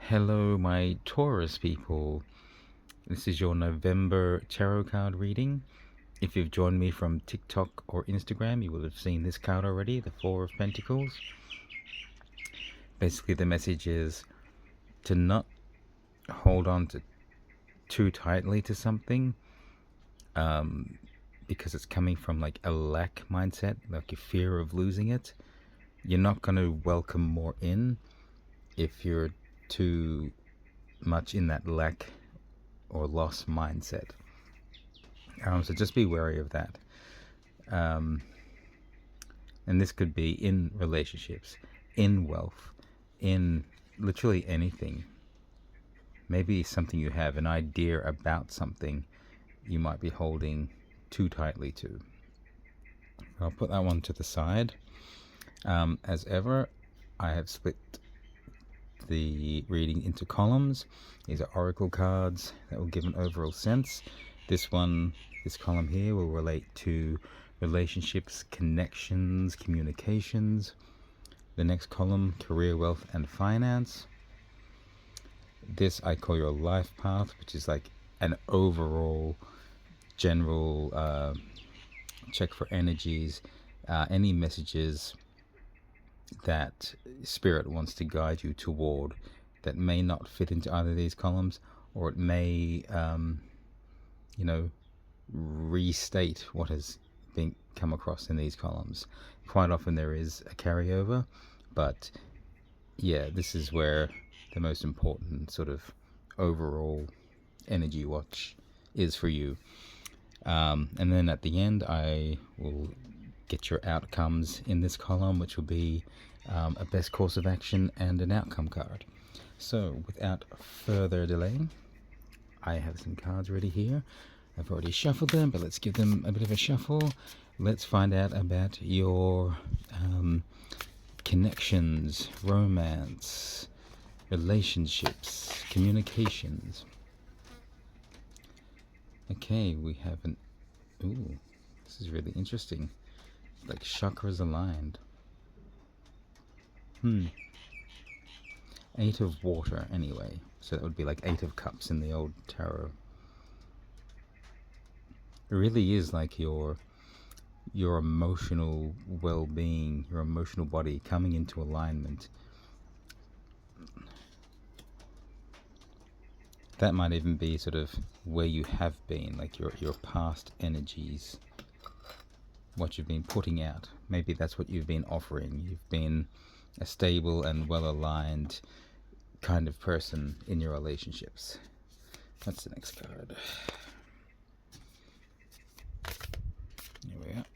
Hello, my Taurus people. This is your November tarot card reading. If you've joined me from TikTok or Instagram, you will have seen this card already, the Four of Pentacles. Basically, the message is to not hold on to too tightly to something because it's coming from like a lack mindset, like a fear of losing it. You're not going to welcome more in if you're too much in that lack or loss mindset. So just be wary of that. And this could be in relationships, in wealth, in literally anything. Maybe something you have, an idea about something you might be holding too tightly to. I'll put that one to the side. As ever, I have split the reading into columns. These are oracle cards that will give an overall sense. This column here will relate to relationships, connections, communications. The next column, career, wealth, and finance. This I call your life path, which is like an overall general check for energies, any messages that spirit wants to guide you toward that may not fit into either of these columns, or it may restate what has been come across in these columns. Quite often there is a carryover, but yeah, this is where the most important sort of overall energy watch is for you. And then at the end I will get your outcomes in this column, which will be a best course of action and an outcome card. So without further delay, I have some cards ready here. I've already shuffled them, but let's give them a bit of a shuffle. Let's find out about your connections, romance, relationships, communications. Okay, we have an... Ooh, this is really interesting. Like chakras aligned. Eight of water, anyway. So that would be like Eight of Cups in the old tarot. It really is like your emotional well-being, your emotional body coming into alignment. That might even be sort of where you have been, like your past energies, what you've been putting out. Maybe that's what you've been offering. You've been a stable and well-aligned kind of person in your relationships. What's the next card? Here we are.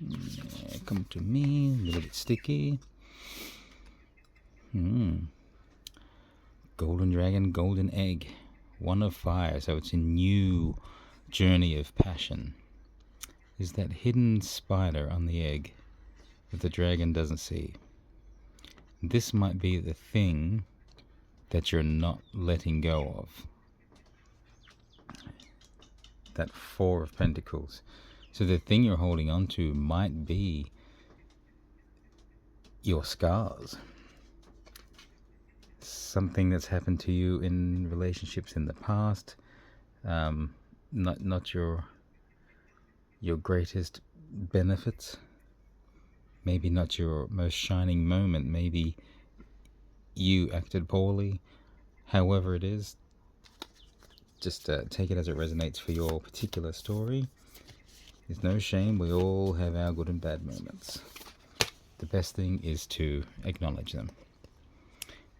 Yeah, come to me, a little bit sticky. Golden dragon, golden egg, one of fire. So it's a new journey of passion. Is that hidden spider on the egg that the dragon doesn't see. This might be the thing that you're not letting go of. That Four of Pentacles. So the thing you're holding on to might be your scars. Something that's happened to you in relationships in the past. Not your greatest benefits. Maybe not your most shining moment. Maybe you acted poorly. However it is, just take it as it resonates for your particular story. There's no shame. We all have our good and bad moments. The best thing is to acknowledge them.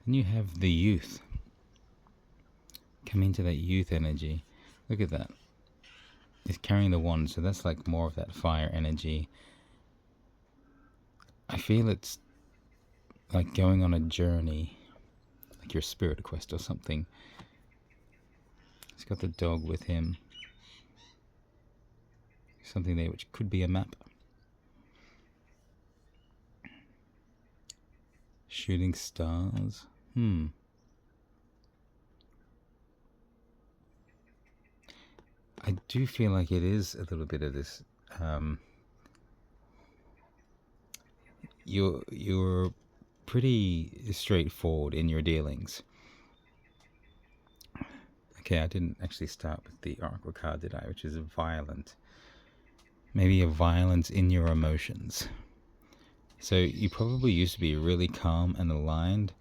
Then you have the youth. Come into that youth energy. Look at that. It's carrying the wand, so that's like more of that fire energy. I feel it's like going on a journey, like your spirit quest or something. He's got the dog with him. Something there which could be a map. Shooting stars. I do feel like it is a little bit of this you're pretty straightforward in your dealings. Okay, I didn't actually start with the Oracle card, did I? Which is violent. Maybe a violence in your emotions. So you probably used to be really calm and aligned,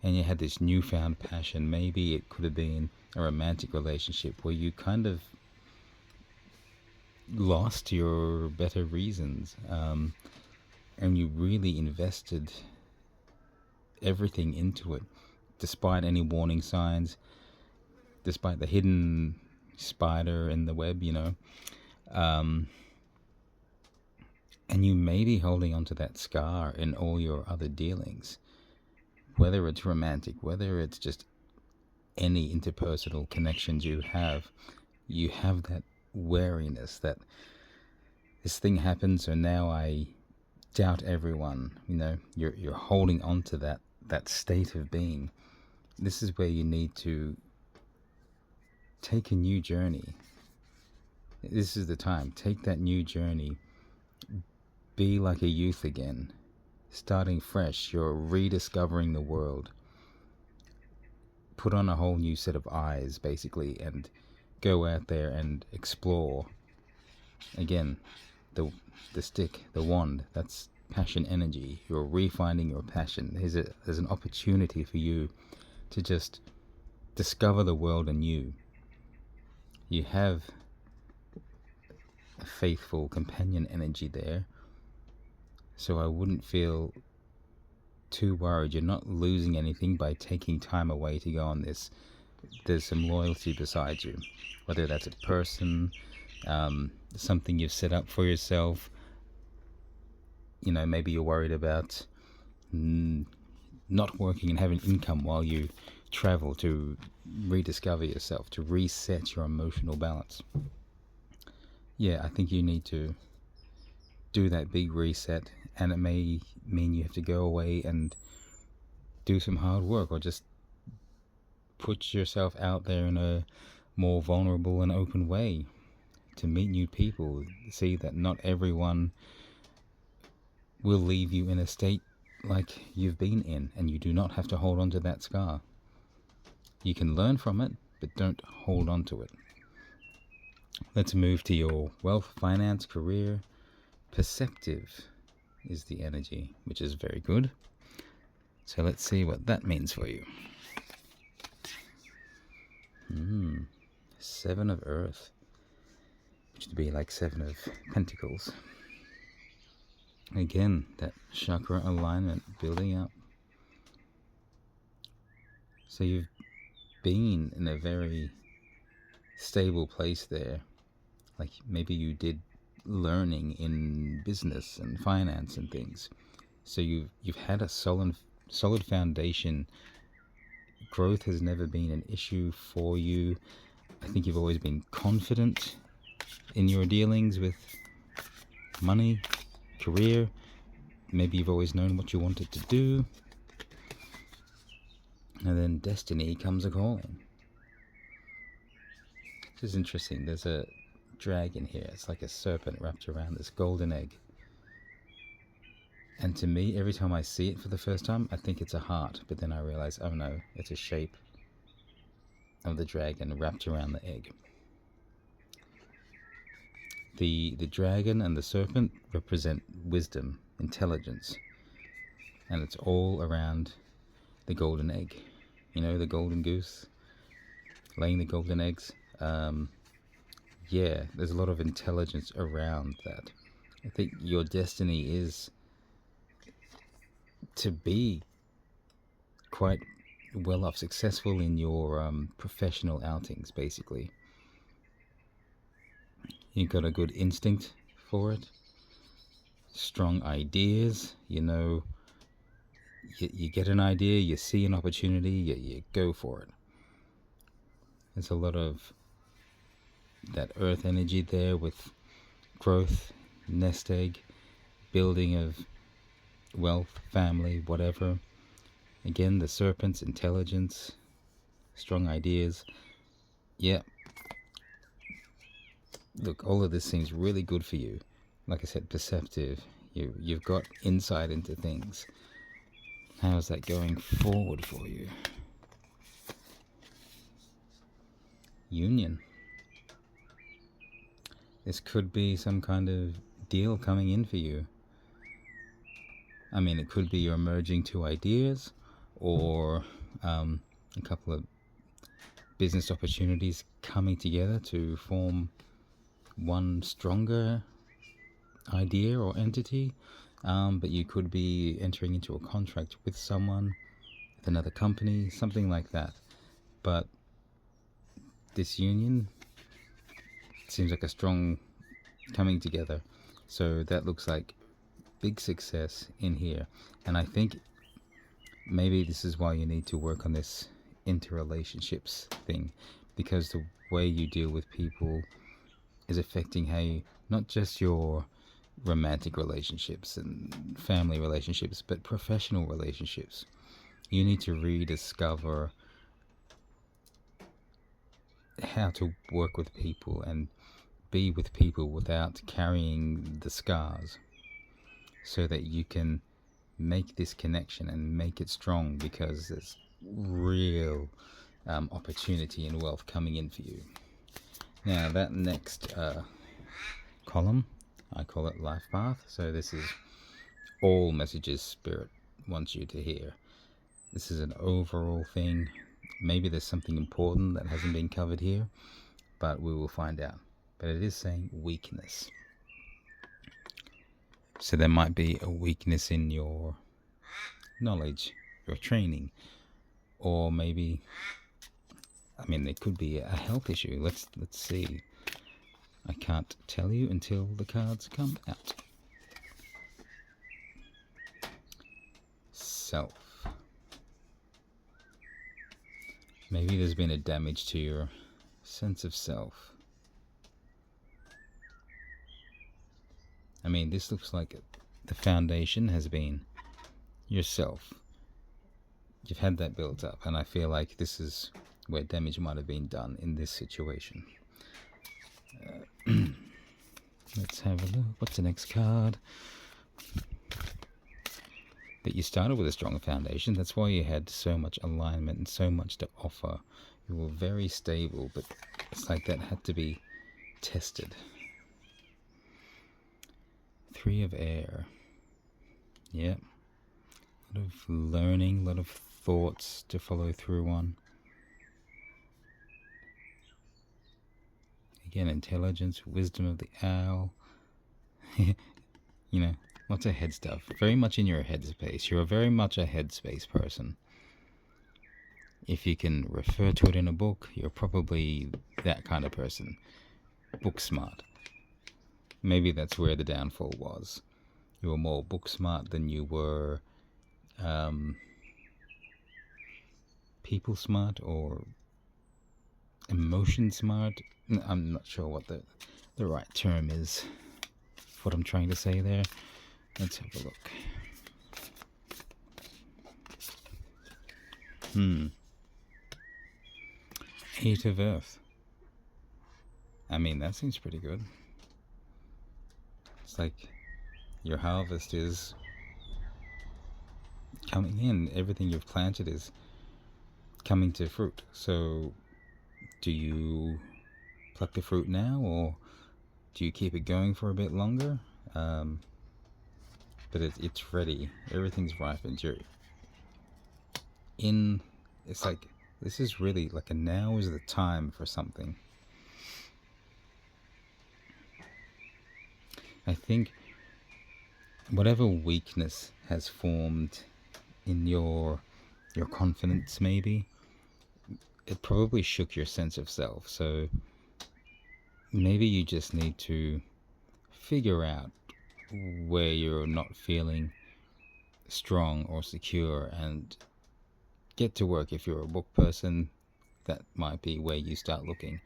and you had this newfound passion. Maybe it could have been a romantic relationship where you kind of lost your better reasons, and you really invested everything into it, despite any warning signs, despite the hidden spider in the web, and you may be holding on to that scar in all your other dealings, whether it's romantic, whether it's just any interpersonal connections you have that wariness that this thing happened, so now I doubt everyone. You're holding on to that state of being. This is where you need to take a new journey. This is the time. Take that new journey. Be like a youth again, starting fresh. You're rediscovering the world. Put on a whole new set of eyes, basically, and go out there and explore. Again, the stick, the wand, that's passion energy. You're refinding your passion. There's an opportunity for you to just discover the world anew. You have a faithful companion energy there, so I wouldn't feel too worried. You're not losing anything by taking time away to go on this. There's some loyalty beside you, whether that's a person, something you've set up for yourself. Maybe you're worried about not working and having income while you travel to rediscover yourself, to reset your emotional balance. Yeah, I think you need to do that big reset, and it may mean you have to go away and do some hard work, or just put yourself out there in a more vulnerable and open way to meet new people. See that not everyone will leave you in a state like you've been in, and you do not have to hold on to that scar. You can learn from it, but don't hold on to it. Let's move to your wealth, finance, career. Perceptive is the energy, which is very good. So let's see what that means for you. Seven of Earth, which would be like Seven of Pentacles. Again, that chakra alignment building up. So you've been in a very stable place there. Like maybe you did learning in business and finance and things. So you've had a solid foundation. Growth has never been an issue for you. I think you've always been confident in your dealings with money, career. Maybe you've always known what you wanted to do. And then destiny comes a calling. This is interesting. There's a dragon here. It's like a serpent wrapped around this golden egg. And to me, every time I see it for the first time, I think it's a heart. But then I realize, oh no, it's a shape of the dragon wrapped around the egg. The dragon and the serpent represent wisdom, intelligence. And it's all around the golden egg. The golden goose laying the golden eggs. Yeah, there's a lot of intelligence around that. I think your destiny is to be quite well off, successful in your professional outings, basically. You've got a good instinct for it, strong ideas. You get an idea, you see an opportunity, you go for it. There's a lot of that earth energy there with growth, nest egg, building of wealth, family, whatever. Again, the serpent's intelligence, strong ideas. Yeah. Look, all of this seems really good for you. Like I said, perceptive. You've got insight into things. How's that going forward for you? Union. This could be some kind of deal coming in for you. I mean, it could be you're merging two ideas, or a couple of business opportunities coming together to form one stronger idea or entity. But you could be entering into a contract with someone, with another company, something like that. But this union seems like a strong coming together. So that looks like big success in here. And I think maybe this is why you need to work on this interrelationships thing, because the way you deal with people is affecting how you, not just your romantic relationships and family relationships, but professional relationships. You need to rediscover how to work with people and be with people without carrying the scars, so that you can make this connection and make it strong, because there's real opportunity and wealth coming in for you. Now that next column, I call it life path. So this is all messages Spirit wants you to hear. This is an overall thing. Maybe there's something important that hasn't been covered here, but we will find out. But it is saying weakness. So there might be a weakness in your knowledge, your training, or maybe, I mean, there could be a health issue. Let's see. I can't tell you until the cards come out. Self. Maybe there's been a damage to your sense of self. I mean, this looks like the foundation has been yourself. You've had that built up, and I feel like this is where damage might have been done in this situation. Let's have a look. What's the next card? That you started with a strong foundation. That's why you had so much alignment and so much to offer. You were very stable, but it's like that had to be tested. 3 of air. Yeah. A lot of learning, a lot of thoughts to follow through on. Again, intelligence, wisdom of the owl. You know, lots of head stuff. Very much in your headspace. You're very much a headspace person. If you can refer to it in a book, you're probably that kind of person. Book smart. Maybe that's where the downfall was. You were more book smart than you were people smart or emotion smart. I'm not sure what the right term is. What I'm trying to say there. Let's have a look. Eight of Earth. I mean, that seems pretty good. It's like your harvest is coming in. Everything you've planted is coming to fruit. So do you pluck the fruit now, or do you keep it going for a bit longer? But it's ready. Everything's ripened. You're in. It's like, this is really like a now is the time for something. I think whatever weakness has formed in your confidence, maybe, it probably shook your sense of self. So maybe you just need to figure out where you're not feeling strong or secure and get to work. If you're a book person, that might be where you start looking.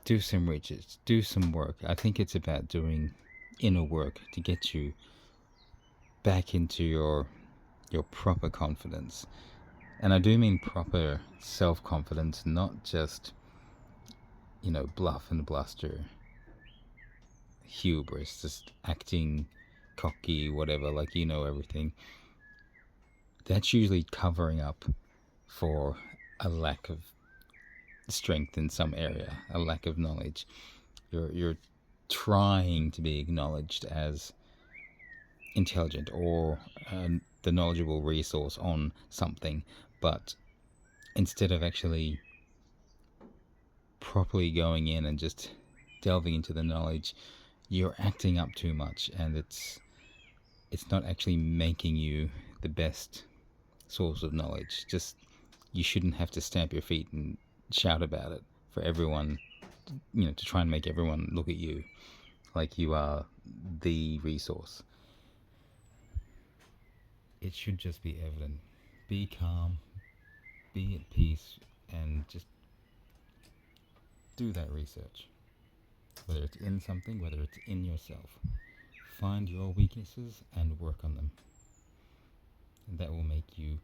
Do some research, do some work. I think it's about doing inner work to get you back into your proper confidence. And I do mean proper self-confidence, not just, bluff and bluster, hubris, just acting cocky, whatever, like you know everything. that's usually covering up for a lack of strength in some area, a lack of knowledge. You're trying to be acknowledged as intelligent or the knowledgeable resource on something, but instead of actually properly going in and just delving into the knowledge, you're acting up too much, and it's not actually making you the best source of knowledge. Just, you shouldn't have to stamp your feet and shout about it for everyone, to try and make everyone look at you like you are the resource. It should just be evident. Be calm, be at peace, and just do that research. Whether it's in something, whether it's in yourself. Find your weaknesses and work on them. And that will make you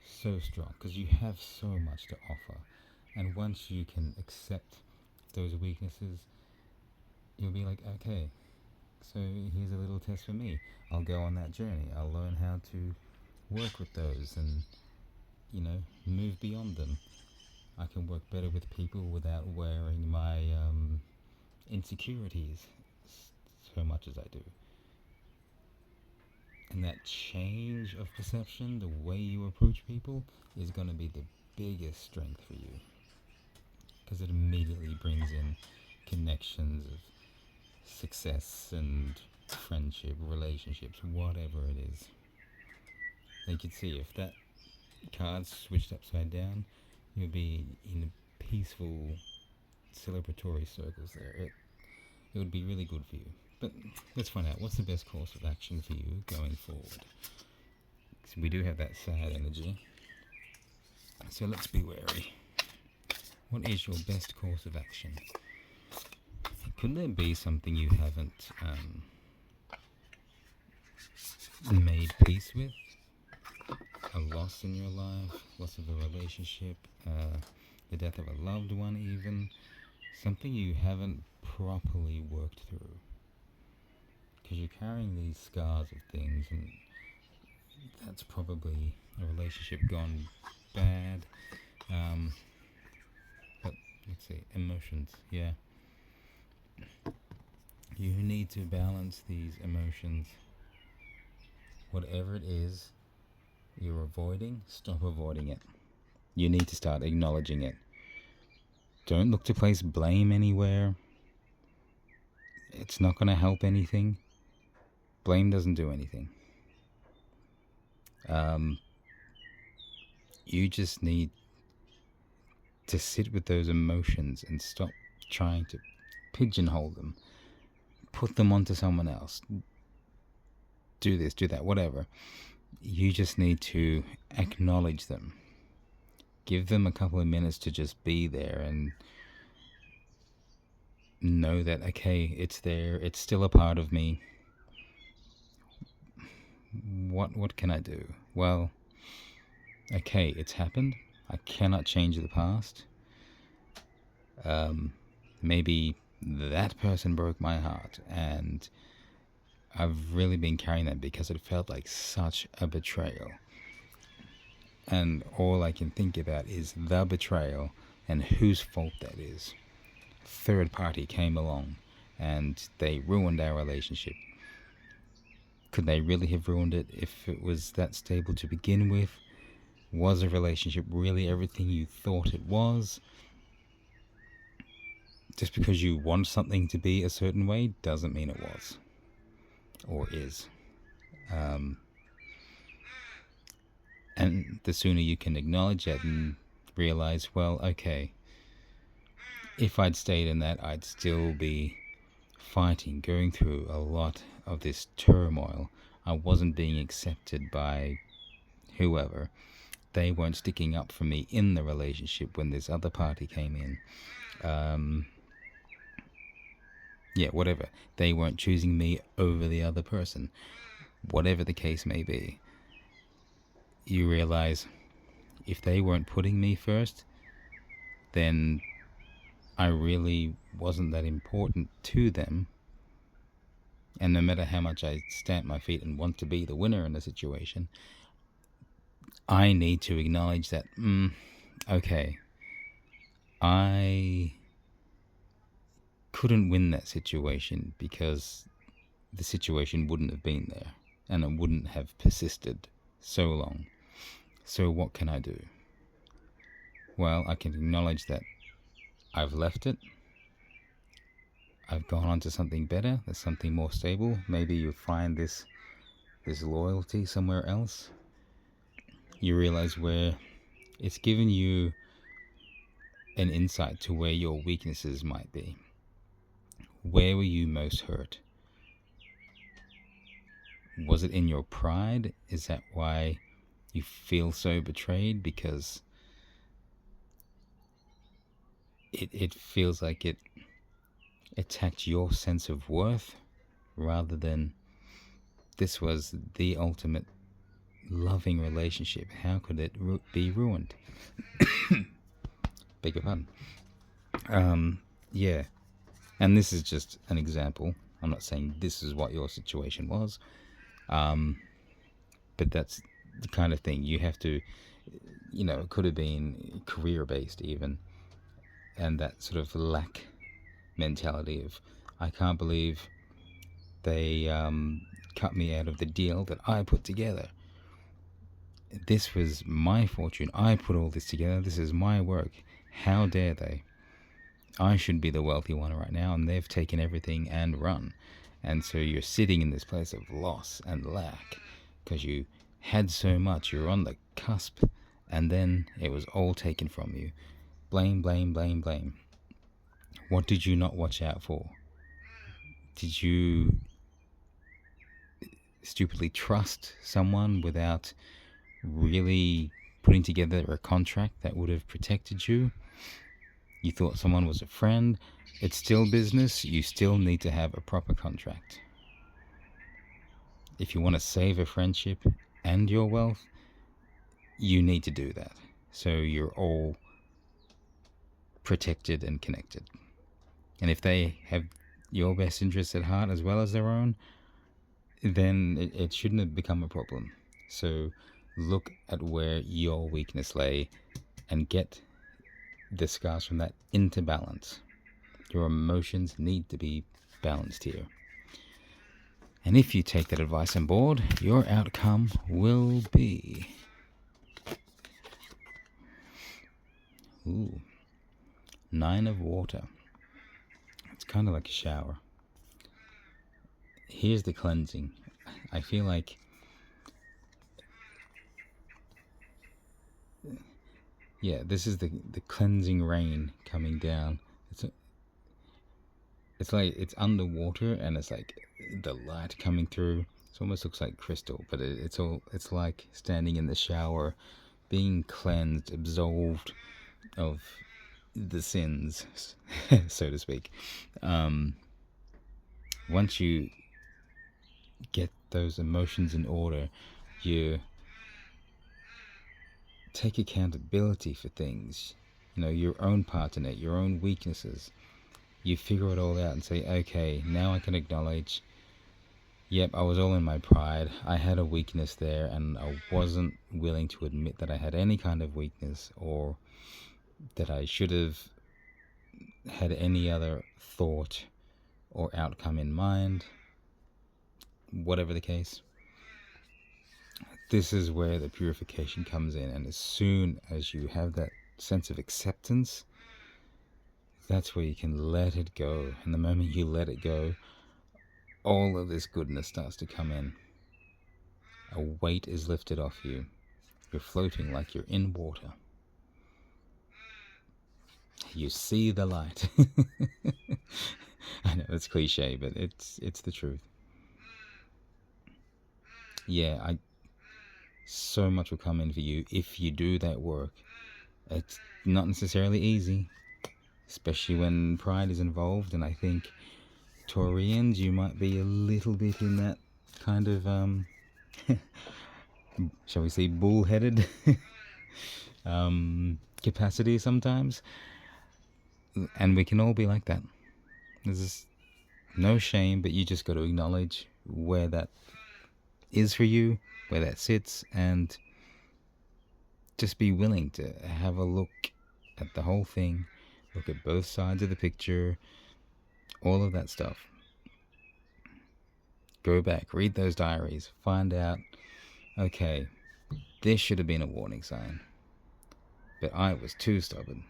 so strong, because you have so much to offer. And once you can accept those weaknesses, you'll be like, okay, so here's a little test for me. I'll go on that journey. I'll learn how to work with those and, move beyond them. I can work better with people without wearing my insecurities so much as I do. And that change of perception, the way you approach people, is going to be the biggest strength for you, because it immediately brings in connections of success and friendship, relationships, whatever it is. You can see if that card's switched upside down, you'll be in peaceful celebratory circles there. It would be really good for you. But let's find out, what's the best course of action for you going forward? So we do have that sad energy, so let's be wary. What is your best course of action? Could there be something you haven't made peace with? A loss in your life, loss of a relationship, the death of a loved one even, something you haven't properly worked through. Because you're carrying these scars of things, and that's probably a relationship gone bad. But let's see, emotions, yeah. You need to balance these emotions. Whatever it is you're avoiding, stop avoiding it. You need to start acknowledging it. Don't look to place blame anywhere. It's not going to help anything. Blame doesn't do anything. You just need to sit with those emotions and stop trying to pigeonhole them, put them onto someone else, do this, do that, whatever. You just need to acknowledge them. Give them a couple of minutes to just be there and know that, okay, it's there, it's still a part of me. What can I do? Well, okay, it's happened. I cannot change the past. Maybe that person broke my heart, and I've really been carrying that because it felt like such a betrayal. And all I can think about is the betrayal and whose fault that is. Third party came along and they ruined our relationship. Could they really have ruined it if it was that stable to begin with? Was a relationship really everything you thought it was? Just because you want something to be a certain way doesn't mean it was or is. And the sooner you can acknowledge it and realize, well, okay, if I'd stayed in that, I'd still be fighting, going through a lot of this turmoil. I wasn't being accepted by whoever. They weren't sticking up for me in the relationship when this other party came in. Whatever. They weren't choosing me over the other person. Whatever the case may be. You realize, if they weren't putting me first, then I really wasn't that important to them. And no matter how much I stamp my feet and want to be the winner in the situation, I need to acknowledge that, okay, I couldn't win that situation because the situation wouldn't have been there and it wouldn't have persisted so long. So what can I do? Well, I can acknowledge that I've left it. I've gone on to something better. There's something more stable. Maybe you find this loyalty somewhere else. You realize where it's given you an insight to where your weaknesses might be. Where were you most hurt? Was it in your pride? Is that why you feel so betrayed? Because it feels like it attacked your sense of worth rather than this was the ultimate loving relationship. How could it be ruined? Beg your pardon. Yeah. And this is just an example. I'm not saying this is what your situation was. But that's the kind of thing you have to, it could have been career-based even. And that sort of lack mentality of, I can't believe they cut me out of the deal that I put together. This was my fortune. I put all this together. This is my work. How dare they? I should be the wealthy one right now, and they've taken everything and run. And so you're sitting in this place of loss and lack because you had so much. You're on the cusp, and then it was all taken from you. Blame, blame, blame, blame. What did you not watch out for? Did you stupidly trust someone without really putting together a contract that would have protected you? You thought someone was a friend. It's still business. You still need to have a proper contract. If you want to save a friendship and your wealth, you need to do that. So you're all protected and connected. And if they have your best interests at heart as well as their own, then it shouldn't have become a problem. So look at where your weakness lay and get the scars from that into balance. Your emotions need to be balanced here. And if you take that advice on board, your outcome will be... Ooh, 9 of water. It's kind of like a shower. Here's the cleansing. I feel like... Yeah, this is the cleansing rain coming down. It's like it's underwater and it's like the light coming through. It almost looks like crystal, but it's like standing in the shower, being cleansed, absolved of the sins, so to speak. Once you get those emotions in order, you take accountability for things, your own part in it, your own weaknesses. You figure it all out and say, okay, now I can acknowledge, yep, I was all in my pride. I had a weakness there and I wasn't willing to admit that I had any kind of weakness or that I should have had any other thought or outcome in mind, whatever the case. This is where the purification comes in, and as soon as you have that sense of acceptance, that's where you can let it go. And the moment you let it go, all of this goodness starts to come in. A weight is lifted off you. You're floating like you're in water. You see the light. I know it's cliche, but it's the truth. Yeah, so much will come in for you if you do that work. It's not necessarily easy, especially when pride is involved, and I think Taurians, you might be a little bit in that kind of shall we say bullheaded capacity sometimes, and we can all be like that. There's no shame, but you just got to acknowledge where that is for you, where that sits, and just be willing to have a look at the whole thing, look at both sides of the picture, all of that stuff. Go back, read those diaries, find out, okay, this should have been a warning sign, but I was too stubborn.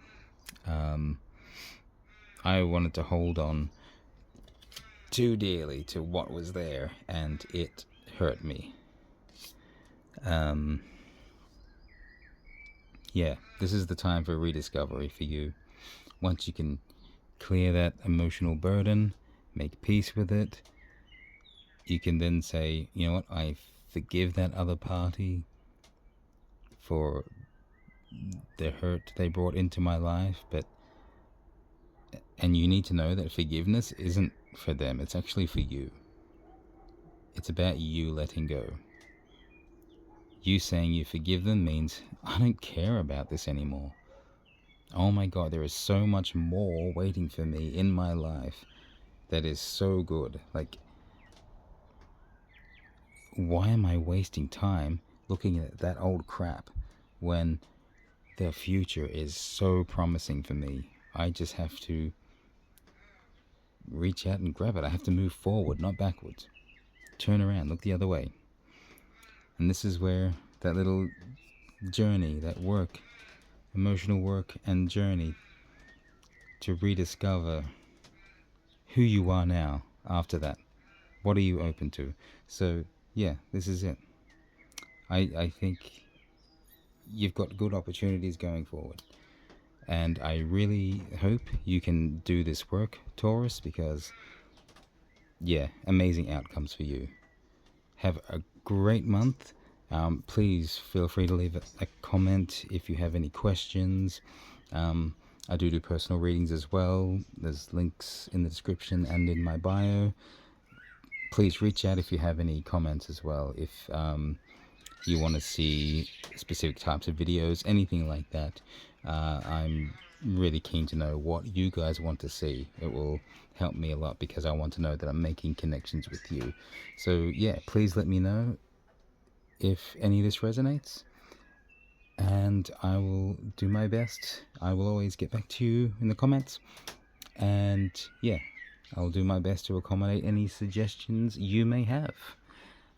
I wanted to hold on too dearly to what was there, and it hurt me. Yeah, this is the time for rediscovery for you. Once you can clear that emotional burden, make peace with it, you can then say, you know what, I forgive that other party for the hurt they brought into my life, and you need to know that forgiveness isn't for them, it's actually for you. It's about you letting go. You saying you forgive them means, I don't care about this anymore. Oh my God, there is so much more waiting for me in my life that is so good. Like, why am I wasting time looking at that old crap when the future is so promising for me? I just have to reach out and grab it. I have to move forward, not backwards. Turn around, look the other way. And this is where that little journey, that work, emotional work and journey to rediscover who you are now after that. What are you open to? So, yeah, this is it. I think you've got good opportunities going forward. And I really hope you can do this work, Taurus, because, yeah, amazing outcomes for you. Have a great month. Please feel free to leave a comment if you have any questions. I do personal readings as well. There's links in the description and in my bio. Please reach out if you have any comments as well. If you want to see specific types of videos, anything like that, I'm really keen to know what you guys want to see. It will help me a lot because I want to know that I'm making connections with you. So yeah, please let me know if any of this resonates, and I will do my best. I will always get back to you in the comments, and yeah, I'll do my best to accommodate any suggestions you may have.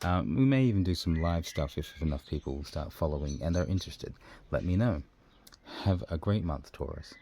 We may even do some live stuff if enough people start following and are interested. Let me know. Have a great month, Taurus.